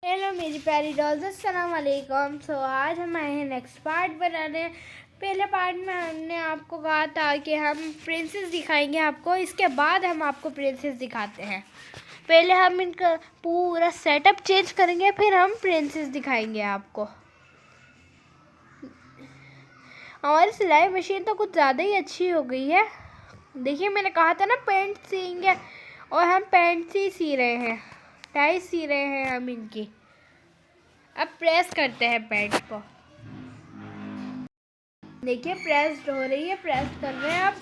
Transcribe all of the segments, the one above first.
Hello मेरी प्यारी dolls, अस्सलाम वालेकुम। सो आज हम आए हैं नेक्स्ट पार्ट बनाने। पहले पार्ट में हमने आपको कहा था कि हम प्रिंसेस दिखाएंगे आपको, इसके बाद हम आपको प्रिंसेस दिखाते हैं। पहले हम इनका पूरा सेटअप चेंज करेंगे, फिर हम प्रिंसेस दिखाएंगे आपको। हमारी सिलाई मशीन तो कुछ ज़्यादा ही अच्छी हो गई है। देखिए, मैंने कहा था ना पैंट सिएंगे, और हम पैंट ही सी रहे हैं, टाई सी रहे हैं हम इनकी। अब प्रेस करते हैं पैंट को। देखिए, प्रेस हो रही है, प्रेस कर रहे हैं। अब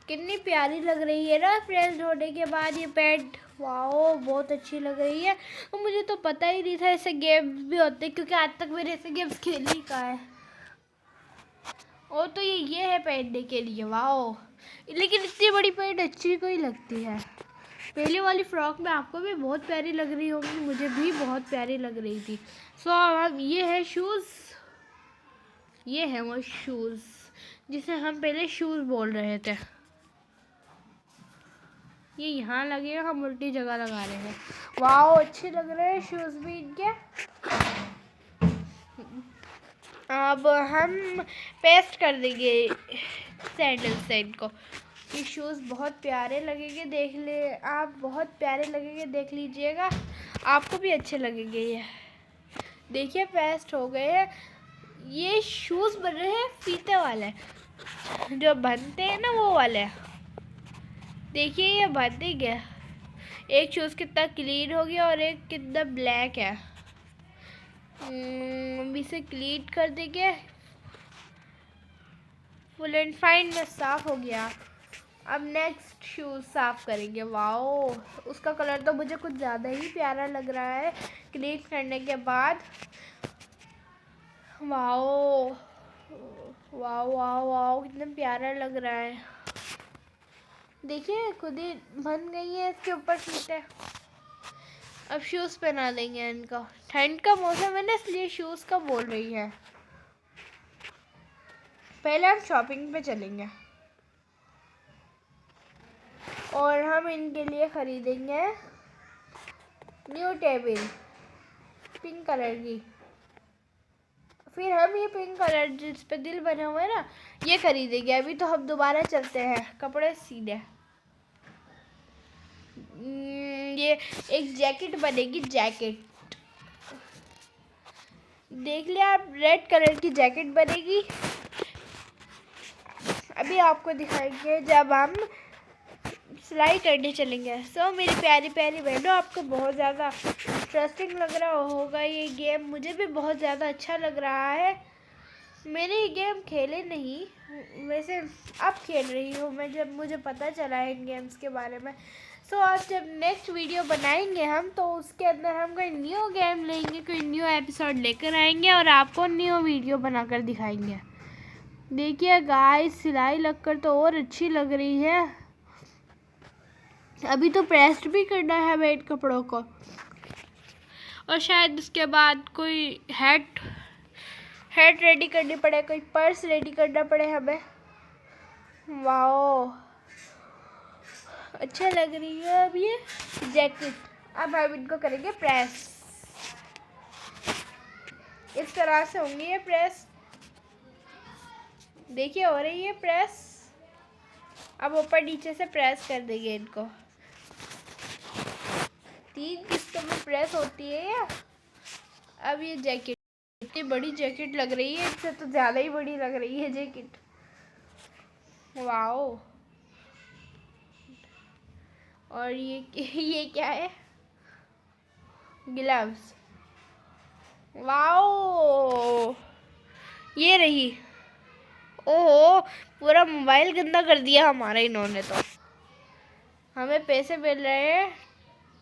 कितनी प्यारी लग रही है ना प्रेस होने के बाद ये पैंट। वाओ, बहुत अच्छी लग रही है। तो मुझे तो पता ही नहीं था ऐसे गेम्स भी होते, क्योंकि आज तक मैंने ऐसे गेम्स खेल ही कहा है। और तो ये है पहनने के लिए। वाओ, लेकिन इतनी बड़ी पैंट अच्छी कोई लगती है। पहले वाली फ्रॉक में आपको भी बहुत प्यारी लग रही होगी, मुझे भी बहुत प्यारी लग रही थी। सो अब ये है शूज़, ये है वो शूज़ जिसे हम पहले शूज़ बोल रहे थे। ये यहाँ लगे, हम उल्टी जगह लगा रहे हैं। वाओ, अच्छे लग रहे हैं शूज़ भी इनके। अब हम पेस्ट कर देंगे सैंडल से इनको। ये शूज़ बहुत प्यारे लगेंगे, देख ले आप, बहुत प्यारे लगेंगे, देख लीजिएगा, आपको भी अच्छे लगेंगे। ये देखिए, पेस्ट हो गए हैं। ये शूज़ बन रहे हैं फीते वाले, जो बनते हैं ना वो वाले। देखिए, ये बनते गया। एक शूज़ कितना क्लीन हो गया और एक कितना ब्लैक है। इसे क्लीन कर देंगे, फुल एंड फाइन में साफ हो गया। अब नेक्स्ट शूज़ साफ करेंगे। वाओ, उसका कलर तो मुझे कुछ ज़्यादा ही प्यारा लग रहा है क्लीन करने के बाद। वाओ वाओ वाओ वाओ, कितना प्यारा लग रहा है। देखिए, खुद ही बन गई है इसके ऊपर फीते। अब शूज़ पहना देंगे इनको। ठंड का मौसम है ना, इसलिए शूज़ का बोल रही है। पहले हम शॉपिंग पे चलेंगे और हम इनके लिए खरीदेंगे न्यू टेबल पिंक कलर की। फिर हम ये पिंक कलर जिस पे दिल बना हुआ है ना, ये खरीदेंगे। अभी तो हम दोबारा चलते हैं कपड़े सीने। ये एक जैकेट बनेगी, जैकेट देख लिया आप, रेड कलर की जैकेट बनेगी। अभी आपको दिखाएंगे जब हम सिलाई करने चलेंगे। सो मेरी प्यारी प्यारी बहनों, आपको बहुत ज़्यादा इंटरेस्टिंग लग रहा होगा ये गेम। मुझे भी बहुत ज़्यादा अच्छा लग रहा है। मैंने ये गेम खेले नहीं, वैसे अब खेल रही हूँ मैं, जब मुझे पता चला है इन गेम्स के बारे में। सो आज जब नेक्स्ट वीडियो बनाएंगे हम, तो उसके अंदर हम कोई न्यू गेम लेंगे, कोई न्यू एपिसोड लेकर आएंगे और आपको न्यू वीडियो बनाकर दिखाएंगे। देखिए गाइस, सिलाई लगकर तो और अच्छी लग रही है। अभी तो प्रेस्ड भी करना है हमें इन कपड़ों को, और शायद उसके बाद कोई हैट रेडी करनी पड़े, कोई पर्स रेडी करना पड़े हमें। वाओ, अच्छा लग रही है अब ये जैकेट। अब हम इनको करेंगे प्रेस। इस तरह से होंगी ये प्रेस। देखिए, हो रही है प्रेस। अब ऊपर नीचे से प्रेस कर देंगे इनको। 3 किस्तों में प्रेस होती है ये। अब ये जैकेट, इतनी बड़ी जैकेट लग रही है, इससे तो ज़्यादा ही बड़ी लग रही है जैकेट। वाओ, और ये क्या है? ग्लव्स। वाओ, ये रही। ओहो, पूरा मोबाइल गंदा कर दिया हमारा इन्होंने तो। हमें पैसे मिल रहे हैं,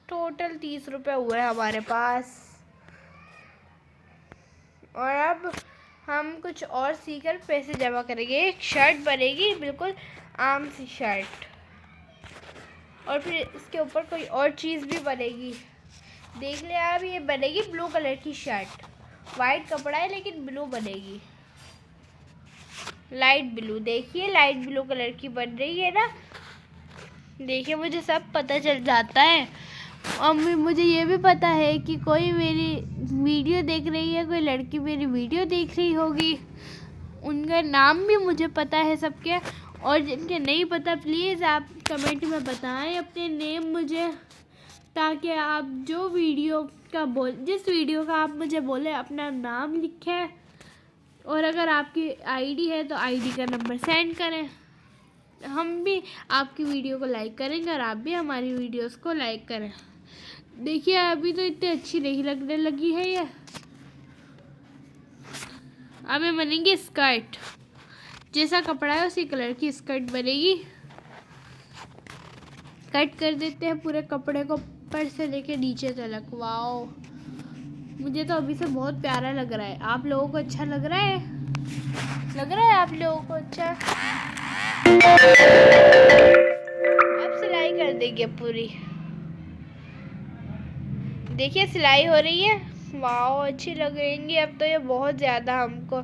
टोटल 30 रुपये हुए हमारे पास। और अब हम कुछ और सीकर पैसे जमा करेंगे। एक शर्ट बनेगी, बिल्कुल आम सी शर्ट, और फिर इसके ऊपर कोई और चीज़ भी बनेगी। देख ले आप, ये बनेगी ब्लू कलर की शर्ट। वाइट कपड़ा है लेकिन ब्लू बनेगी, लाइट ब्लू। देखिए, लाइट ब्लू कलर की बन रही है ना। देखिए, मुझे सब पता चल जाता है। और मुझे ये भी पता है कि कोई मेरी वीडियो देख रही है, कोई लड़की मेरी वीडियो देख रही होगी। उनका नाम भी मुझे पता है सबके, और जिनके नहीं पता प्लीज़ आप कमेंट में बताएं अपने नेम मुझे, ताकि आप जो वीडियो का जिस वीडियो का आप मुझे बोले अपना नाम लिखें, और अगर आपकी आईडी है तो आईडी का नंबर सेंड करें। हम भी आपकी वीडियो को लाइक करेंगे और आप भी हमारी वीडियोस को लाइक करें। देखिए अभी तो इतनी अच्छी नहीं लगने लगी है ये। अब ये बनेंगी स्कर्ट, जैसा कपड़ा है उसी कलर की स्कर्ट बनेगी। कट कर देते हैं पूरे कपड़े को ऊपर से लेके नीचे तक। वाओ, मुझे तो अभी से बहुत प्यारा लग रहा है। आप लोगों को अच्छा लग रहा है? लग रहा है आप लोगों को अच्छा? अब सिलाई कर देंगे पूरी। देखिए सिलाई हो रही है। वाओ, अच्छी लग रही है अब तो ये बहुत ज़्यादा हमको।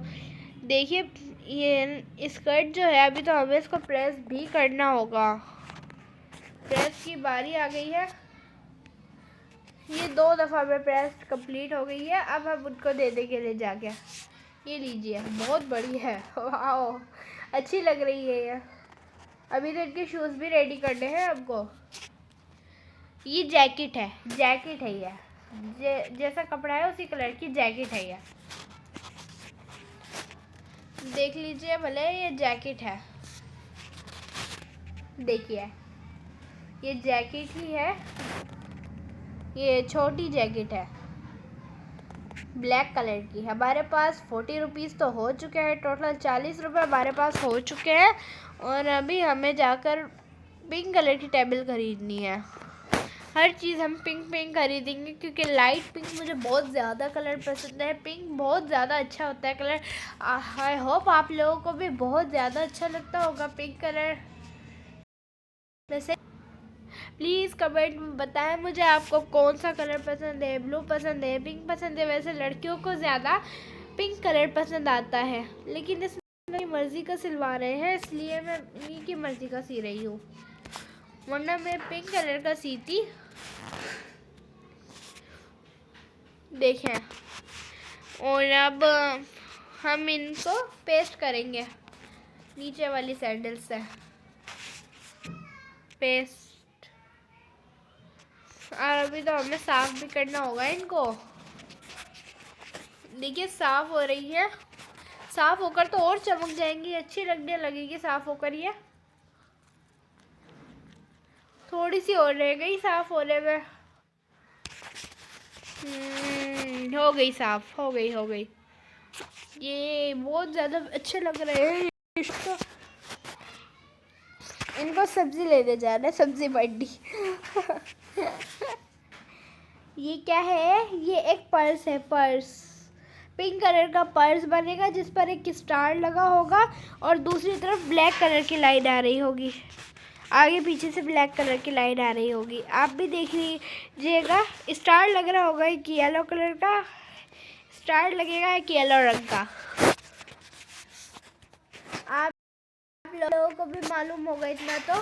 देखिए ये स्कर्ट जो है, अभी तो हमें इसको प्रेस भी करना होगा। प्रेस की बारी आ गई है। ये 2 दफ़ा में प्रेस कंप्लीट हो गई है। अब हम उनको दे देंगे ले जाके। ये लीजिए, बहुत बड़ी है। वाओ, अच्छी लग रही है ये। अभी तो इनके शूज़ भी रेडी करने हैं हमको। ये जैकेट है, जैकेट है ये। जैसा कपड़ा है उसी कलर की जैकेट है ये। देख लीजिए भले, ये जैकेट है। देखिए ये जैकेट ही है, ये छोटी जैकेट है, ब्लैक कलर की। हमारे पास 40 रुपीज़ तो हो चुके हैं, टोटल 40 रुपये हमारे पास हो चुके हैं। और अभी हमें जाकर पिंक कलर की टेबल खरीदनी है। हर चीज़ हम पिंक खरीदेंगे, क्योंकि लाइट पिंक मुझे बहुत ज़्यादा कलर पसंद है। पिंक बहुत ज़्यादा अच्छा होता है कलर। आई होप आप लोगों को भी बहुत ज़्यादा अच्छा लगता होगा पिंक कलर। वैसे प्लीज़ कमेंट में बताएं मुझे आपको कौन सा कलर पसंद है, ब्लू पसंद है, पिंक पसंद है। वैसे लड़कियों को ज़्यादा पिंक कलर पसंद आता है, लेकिन इसमें मेरी मर्ज़ी का सिलवा रहे हैं, इसलिए मैं इन्हीं की मर्ज़ी का सी रही हूँ, वरना मैं पिंक कलर का सीती। देखें, और अब हम इनको पेस्ट करेंगे नीचे वाली सैंडल से। पेस्ट। और अभी तो हमें साफ भी करना होगा इनको। देखिए साफ हो रही है। साफ होकर तो और चमक जाएंगी, अच्छी लगने लगेगी साफ होकर। ये थोड़ी सी और रह गई साफ होने में। हो गई साफ, हो गई। ये बहुत ज़्यादा अच्छे लग रहे हैं। इनको सब्जी लेने जाना है, सब्जी मंडी। ये क्या है? ये एक पर्स है, पर्स। पिंक कलर का पर्स बनेगा जिस पर एक स्टार लगा होगा और दूसरी तरफ ब्लैक कलर की लाइन आ रही होगी। आगे पीछे से ब्लैक कलर की लाइन आ रही होगी। आप भी देख लीजिएगा। स्टार लग रहा होगा एक येलो कलर का स्टार लगेगा, एक येलो रंग का। आप लोगों को भी मालूम होगा इतना तो।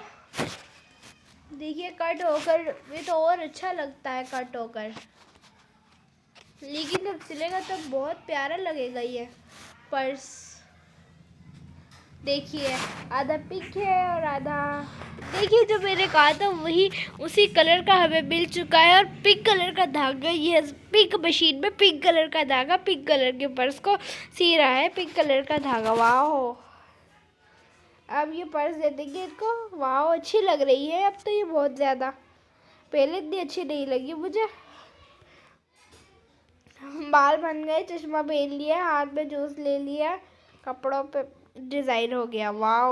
देखिए कट होकर ये तो और अच्छा लगता है कट होकर, लेकिन जब सिलेगा तो बहुत प्यारा लगेगा ये पर्स। देखिए आधा पिंक है और आधा, देखिए जो मैंने कहा था वही उसी कलर का हमें मिल चुका है। और पिंक कलर का धागा, ये पिंक मशीन में पिंक कलर का धागा पिंक कलर के पर्स को सी रहा है, पिंक कलर का धागा। वाह, अब ये पर्स दे देंगे इनको। वाह, अच्छी लग रही है अब तो ये बहुत ज़्यादा, पहले इतनी अच्छी नहीं लगी मुझे। बाल बन गए, चश्मा पहन लिया, हाथ में जूस ले लिया, कपड़ों पे डिज़ाइन हो गया। वाह,